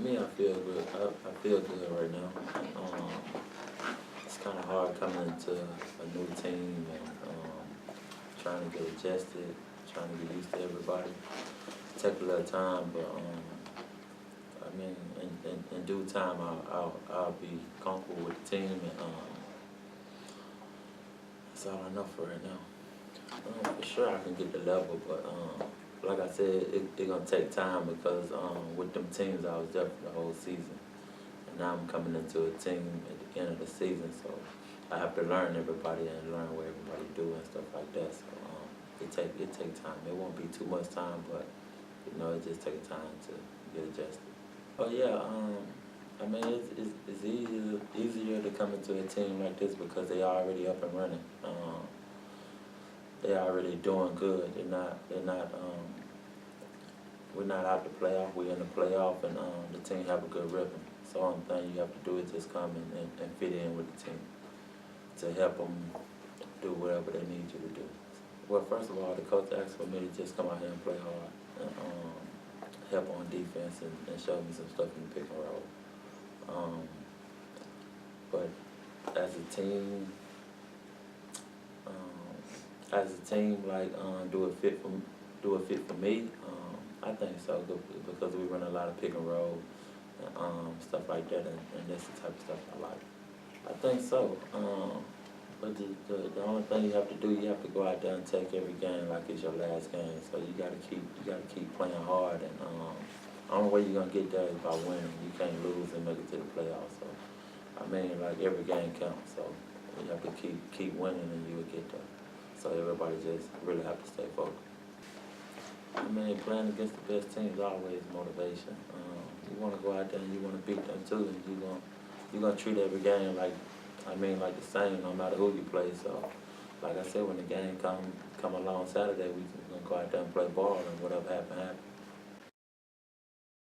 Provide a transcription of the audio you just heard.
Me, I feel good. I feel good right now. It's kind of hard coming into a new team and trying to get adjusted, trying to get used to everybody. Take a little time, but I mean, in due time, I'll be comfortable with the team, and that's all I know for right now. For sure, I can get the level, but like I said, it's gonna take time because with them teams, I was there for the whole season, and now I'm coming into a team at the end of the season, so I have to learn everybody and learn what everybody do and stuff like that. So it take time. It won't be too much time, but you know, it just takes time to get adjusted. Oh yeah, I mean it's easier to come into a team like this because they already up and running. They're already doing good. We're not out the playoff. We're in the playoff, and the team have a good rhythm. So the only thing you have to do is just come and fit in with the team to help them do whatever they need you to do. Well, first of all, the coach asked for me to just come out here and play hard and help on defense and show me some stuff in the pick and roll. But as a team, like do it fit for me? I think so because we run a lot of pick and roll and stuff like that, and that's the type of stuff I like. I think so. But the only thing you have to do, you have to go out there and take every game like it's your last game. So you gotta keep playing hard, and the only way you're gonna get there is by winning. You can't lose and make it to the playoffs. So I mean, like every game counts. So you have to keep winning, and you will get there. So everybody just really have to stay focused. I mean, playing against the best teams is always motivation. You want to go out there and you want to beat them too, and you're gonna treat every game like the same, no matter who you play. So, like I said, when the game come along Saturday, we're gonna go out there and play ball, and whatever happen.